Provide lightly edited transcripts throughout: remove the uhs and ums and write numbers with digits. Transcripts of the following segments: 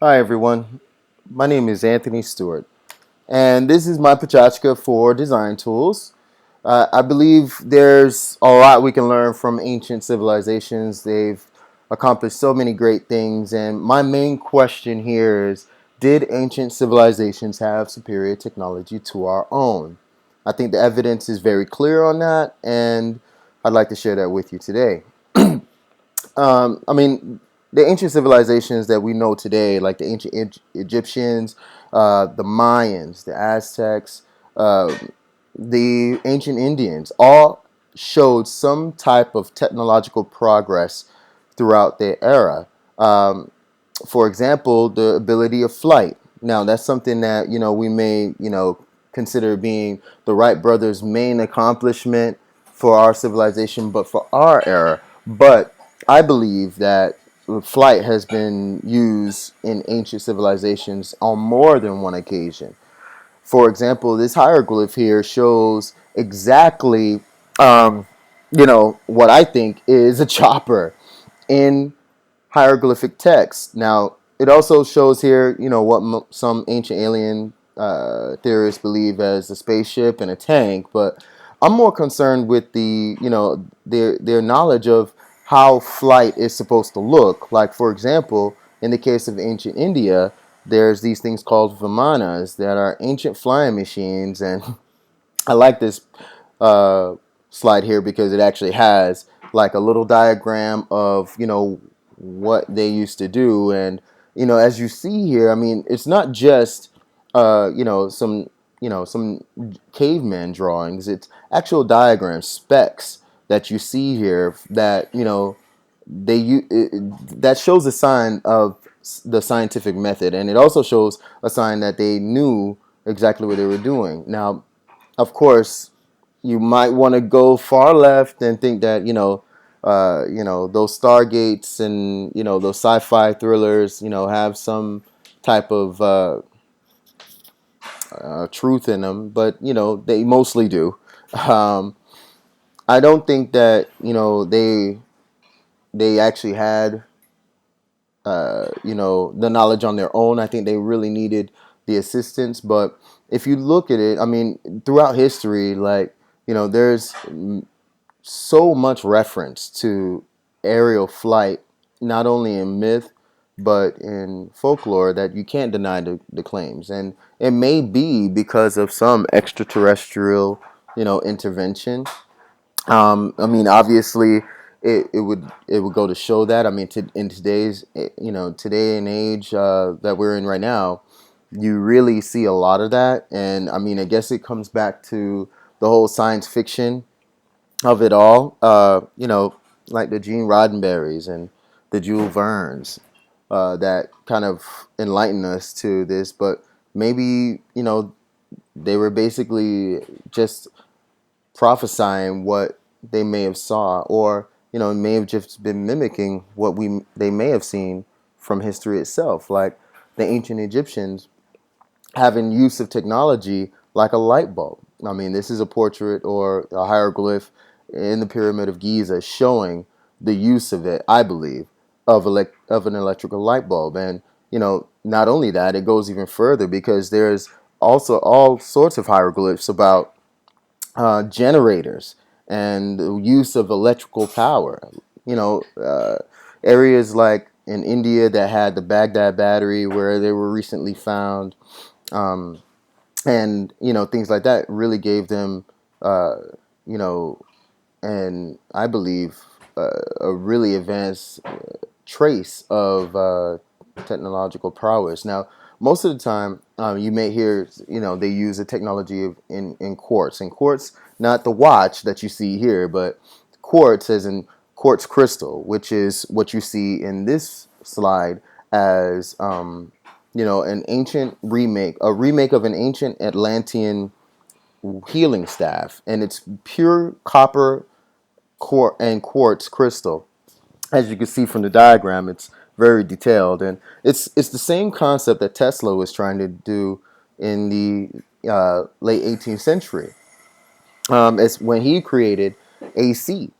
Hi everyone, my name is Anthony Stewart, and this is my PechaKucha for design tools. I believe there's a lot we can learn from ancient civilizations. They've accomplished so many great things, and my main question here is, did ancient civilizations have superior technology to our own? I think the evidence is very clear on that, and I'd like to share that with you today. I mean, the ancient civilizations that we know today, like the ancient Egyptians, the Mayans, the Aztecs, uh, the ancient Indians, all showed some type of technological progress throughout their era. Um, for example, the ability of flight. Now, that's something that we may consider being the Wright brothers' main accomplishment for our civilization, but for our era. But I believe that flight has been used in ancient civilizations on more than one occasion. For example, this hieroglyph here shows exactly, what I think is a chopper in hieroglyphic text. Now, it also shows here, what some ancient alien theorists believe as a spaceship and a tank, but I'm more concerned with their knowledge of how flight is supposed to look. Like, for example, in the case of ancient India, there's these things called vimanas that are ancient flying machines, and I like this uh, slide here because it actually has like a little diagram of what they used to do, and as you see here, I mean, it's not just some caveman drawings. It's actual diagrams, specs that you see here that that shows a sign of the scientific method, and it also shows a sign that they knew exactly what they were doing. Now, of course, you might want to go far left and think that those Stargates and those sci-fi thrillers have some type of truth in them, but they mostly do. Um, I don't think that they actually had the knowledge on their own. I think they really needed the assistance. But if you look at it, I mean, throughout history, like there's so much reference to aerial flight, not only in myth but in folklore, that you can't deny the claims. And it may be because of some extraterrestrial, intervention. I mean, obviously, it would go to show that. I mean, in today's today and age that we're in right now, you really see a lot of that. And I mean, I guess it comes back to the whole science fiction of it all. Like the Gene Roddenberrys and the Jules Verne's that kind of enlighten us to this. But maybe they were basically just prophesying what they may have saw, or may have just been mimicking what we they may have seen from history itself, like the ancient Egyptians having use of technology like a light bulb. I mean, this is a portrait or a hieroglyph in the Pyramid of Giza showing the use of it, I believe, of an electrical light bulb. And not only that, it goes even further because there's also all sorts of hieroglyphs about generators and the use of electrical power. You know, uh, Areas like in India that had the Baghdad battery where they were recently found, um, and things like that really gave them, uh, you know, and I believe a really advanced trace of technological prowess. Now, most of the time, you may hear, they use the technology in quartz. And quartz, not the watch that you see here, but quartz as in quartz crystal, which is what you see in this slide as, an ancient remake, a remake of an ancient Atlantean healing staff. And it's pure copper and quartz crystal. As you can see from the diagram, it's very detailed, and it's the same concept that Tesla was trying to do in the late 18th century. It's when he created AC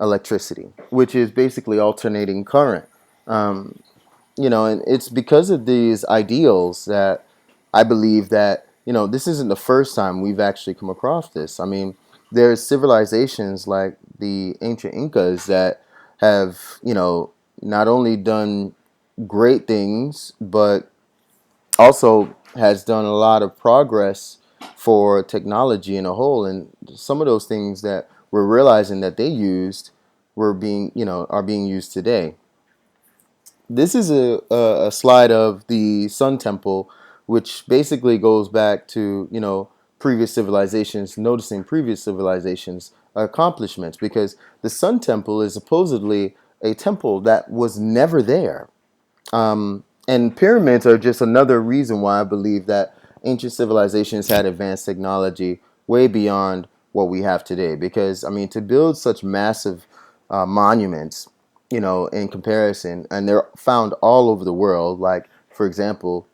electricity, which is basically alternating current. Um, And it's because of these ideals that I believe that, this isn't the first time we've actually come across this. I mean, there's civilizations like the ancient Incas that have, not only done great things, but also has done a lot of progress for technology in a whole. And some of those things that we're realizing that they used are being used today. This is a slide of the Sun Temple, which basically goes back to, previous civilizations, noticing previous civilizations' accomplishments, because the Sun Temple is supposedly a temple that was never there. And pyramids are just another reason why I believe that ancient civilizations had advanced technology way beyond what we have today. Because, I mean, to build such massive monuments, in comparison, and they're found all over the world. Like, for example,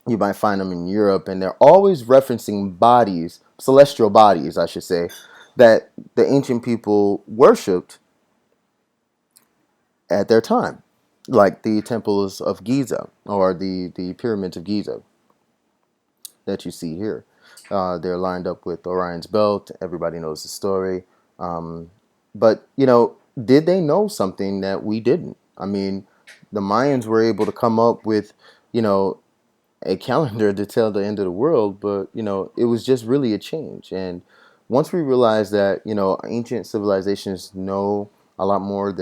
you might find them in Europe, and they're always referencing bodies, celestial bodies, I should say, that the ancient people worshipped at their time, like the temples of Giza or the pyramids of Giza that you see here. They're lined up with Orion's belt. Everybody knows the story. But, did they know something that we didn't? I mean, the Mayans were able to come up with, you know, a calendar to tell the end of the world, but, it was just really a change. And once we realized that, ancient civilizations know a lot more than